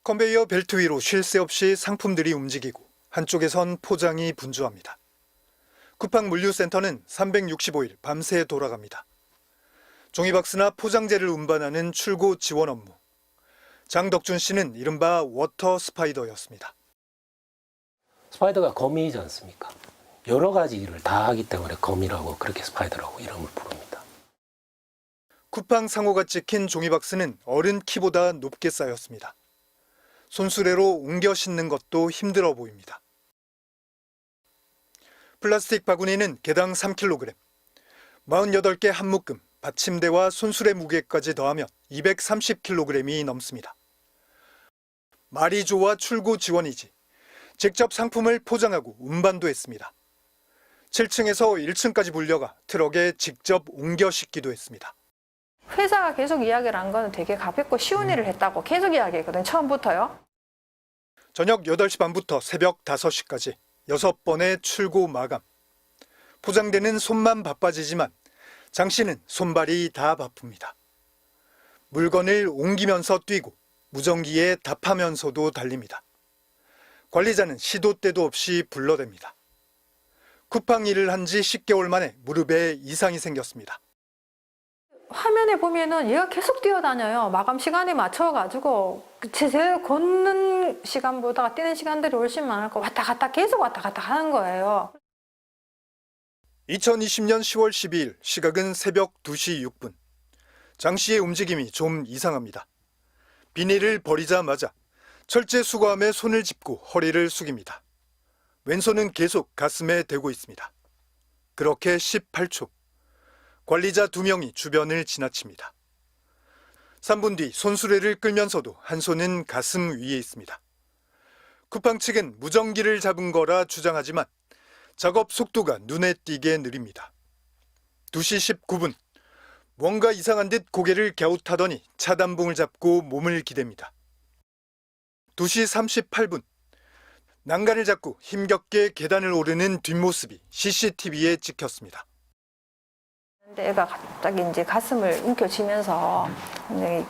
컨베이어 벨트 위로 쉴 새 없이 상품들이 움직이고 한쪽에선 포장이 분주합니다. 쿠팡 물류센터는 365일 밤새 돌아갑니다. 종이박스나 포장재를 운반하는 출고 지원 업무. 장덕준 씨는 이른바 워터 스파이더였습니다. 스파이더가 거미이지 않습니까? 여러 가지 일을 다 하기 때문에 거미라고 그렇게 스파이더라고 이름을 부릅니다. 쿠팡 상호가 찍힌 종이박스는 어른 키보다 높게 쌓였습니다. 손수레로 옮겨 싣는 것도 힘들어 보입니다. 플라스틱 바구니는 개당 3kg, 48개 한 묶음, 받침대와 손수레 무게까지 더하면 230kg이 넘습니다. 말이 좋아 출고 지원이지 직접 상품을 포장하고 운반도 했습니다. 7층에서 1층까지 불려가 트럭에 직접 옮겨 싣기도 했습니다. 회사가 계속 이야기를 한 거는 되게 가볍고 쉬운 일을 했다고 계속 이야기했거든요. 처음부터요. 저녁 8시 반부터 새벽 5시까지 6번의 출고 마감. 포장되는 손만 바빠지지만 장 씨는 손발이 다 바쁩니다. 물건을 옮기면서 뛰고 무전기에 답하면서도 달립니다. 관리자는 시도 때도 없이 불러댑니다. 쿠팡 일을 한 지 10개월 만에 무릎에 이상이 생겼습니다. 화면에 보면은 얘가 계속 뛰어다녀요. 마감 시간에 맞춰가지고 제 걷는 시간보다 뛰는 시간들이 훨씬 많을 거 왔다 갔다 계속 왔다 갔다 하는 거예요. 2020년 10월 12일 시각은 새벽 2시 6분. 장 씨의 움직임이 좀 이상합니다. 비닐을 버리자마자 철제 수거함에 손을 짚고 허리를 숙입니다. 왼손은 계속 가슴에 대고 있습니다. 그렇게 18초. 관리자 2명이 주변을 지나칩니다. 3분 뒤 손수레를 끌면서도 한 손은 가슴 위에 있습니다. 쿠팡 측은 무전기를 잡은 거라 주장하지만 작업 속도가 눈에 띄게 느립니다. 2시 19분, 뭔가 이상한 듯 고개를 갸웃하더니 차단봉을 잡고 몸을 기댑니다. 2시 38분, 난간을 잡고 힘겹게 계단을 오르는 뒷모습이 CCTV에 찍혔습니다. 근데 애가 갑자기 이제 가슴을 움켜쥐면서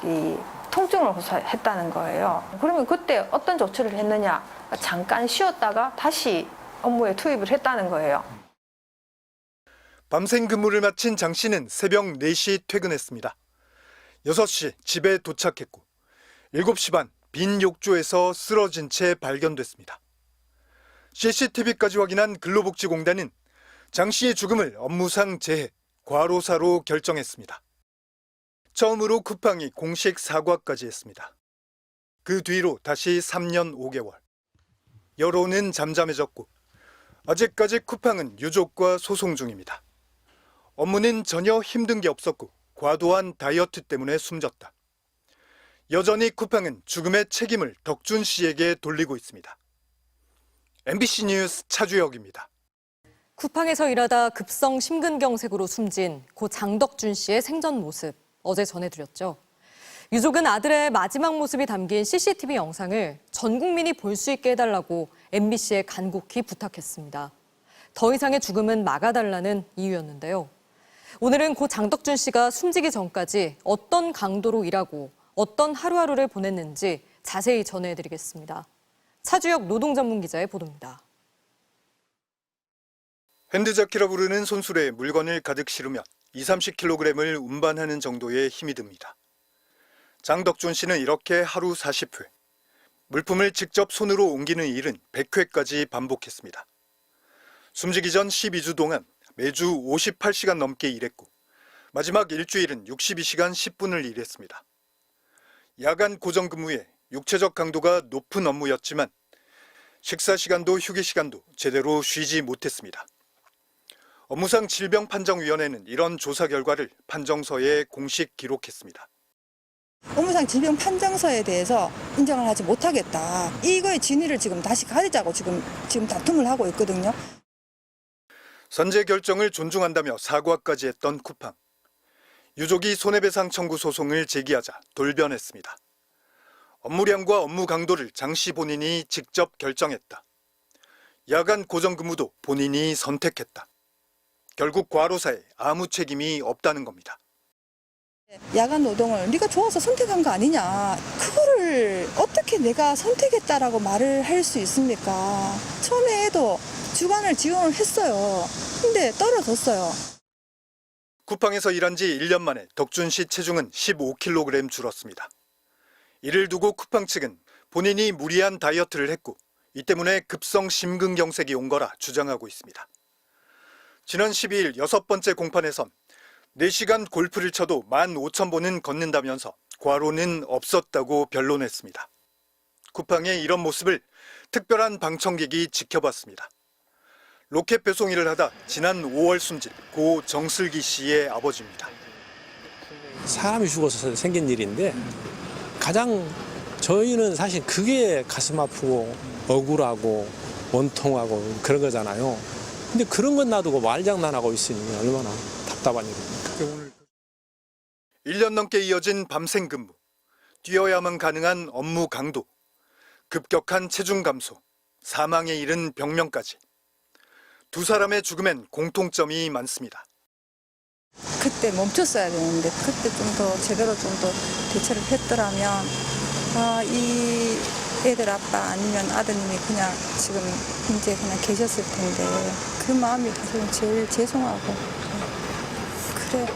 이 통증을 호소했다는 거예요. 그러면 그때 어떤 조치를 했느냐? 잠깐 쉬었다가 다시 업무에 투입을 했다는 거예요. 밤샘 근무를 마친 장 씨는 새벽 4시 퇴근했습니다. 6시 집에 도착했고 7시 반 빈 욕조에서 쓰러진 채 발견됐습니다. CCTV까지 확인한 근로복지공단은 장 씨의 죽음을 업무상 재해, 과로사로 결정했습니다. 처음으로 쿠팡이 공식 사과까지 했습니다. 그 뒤로 다시 3년 5개월. 여론은 잠잠해졌고 아직까지 쿠팡은 유족과 소송 중입니다. 업무는 전혀 힘든 게 없었고 과도한 다이어트 때문에 숨졌다. 여전히 쿠팡은 죽음의 책임을 덕준 씨에게 돌리고 있습니다. MBC 뉴스 차주혁입니다. 쿠팡에서 일하다 급성 심근경색으로 숨진 고 장덕준 씨의 생전 모습 어제 전해드렸죠. 유족은 아들의 마지막 모습이 담긴 CCTV 영상을 전 국민이 볼 수 있게 해달라고 MBC에 간곡히 부탁했습니다. 더 이상의 죽음은 막아달라는 이유였는데요. 오늘은 고 장덕준 씨가 숨지기 전까지 어떤 강도로 일하고 어떤 하루하루를 보냈는지 자세히 전해드리겠습니다. 차주혁 노동전문기자의 보도입니다. 핸드자키라 부르는 손수레에 물건을 가득 실으면 20-30kg을 운반하는 정도의 힘이 듭니다. 장덕준 씨는 이렇게 하루 40회, 물품을 직접 손으로 옮기는 일은 100회까지 반복했습니다. 숨지기 전 12주 동안 매주 58시간 넘게 일했고 마지막 일주일은 62시간 10분을 일했습니다. 야간 고정근무에 육체적 강도가 높은 업무였지만 식사 시간도 휴게 시간도 제대로 쉬지 못했습니다. 업무상 질병판정위원회는 이런 조사 결과를 판정서에 공식 기록했습니다. 업무상 질병 판정서에 대해서 인정을 하지 못하겠다. 이거의 진위를 지금 다시 가리자고 지금 다툼을 하고 있거든요. 선제 결정을 존중한다며 사과까지 했던 쿠팡. 유족이 손해배상 청구 소송을 제기하자 돌변했습니다. 업무량과 업무 강도를 장 씨 본인이 직접 결정했다. 야간 고정근무도 본인이 선택했다. 결국 과로사에 아무 책임이 없다는 겁니다. 야간 노동을 네가 좋아서 선택한 거 아니냐. 그거를 어떻게 내가 선택했다라고 말을 할 수 있습니까? 처음에도 주간을 지원을 했어요. 근데 떨어졌어요. 쿠팡에서 일한 지 1년 만에 덕준 씨 체중은 15kg 줄었습니다. 이를 두고 쿠팡 측은 본인이 무리한 다이어트를 했고 이 때문에 급성 심근경색이 온 거라 주장하고 있습니다. 지난 12일 6번째 공판에선 4시간 골프를 쳐도 15,000보는 걷는다면서 과로는 없었다고 변론했습니다. 쿠팡의 이런 모습을 특별한 방청객이 지켜봤습니다. 로켓 배송 일을 하다 지난 5월 숨진 고 정슬기 씨의 아버지입니다. 사람이 죽어서 생긴 일인데 가장 저희는 사실 그게 가슴 아프고 억울하고 원통하고 그런 거잖아요. 근데 그런 건 놔두고 말장난하고 있으니 얼마나 답답한 일입니까. 1년 넘게 이어진 밤생 근무, 뛰어야만 가능한 업무 강도, 급격한 체중 감소, 사망에 이른 병명까지. 두 사람의 죽음엔 공통점이 많습니다. 그때 멈췄어야 되는데 그때 좀 더 제대로 좀 더 대처를 했더라면 이 애들 아빠 아니면 아드님이 그냥 지금 이제 그냥 계셨을 텐데 그 마음이 사실 제일 죄송하고 그래.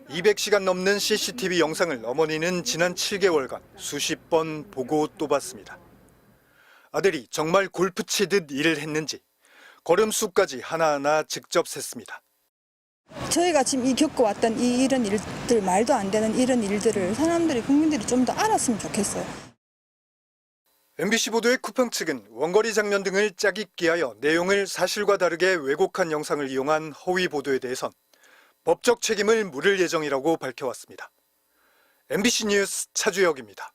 200시간 넘는 CCTV 영상을 어머니는 지난 7개월간 수십 번 보고 또 봤습니다. 아들이 정말 골프 치듯 일을 했는지 걸음수까지 하나하나 직접 셌습니다. 저희가 지금 겪어왔던 이런 일들, 말도 안 되는 이런 일들을 사람들이, 국민들이 좀 더 알았으면 좋겠어요. MBC 보도의 쿠팡 측은 원거리 장면 등을 짜깁기하여 내용을 사실과 다르게 왜곡한 영상을 이용한 허위 보도에 대해선 법적 책임을 물을 예정이라고 밝혀왔습니다. MBC 뉴스 차주혁입니다.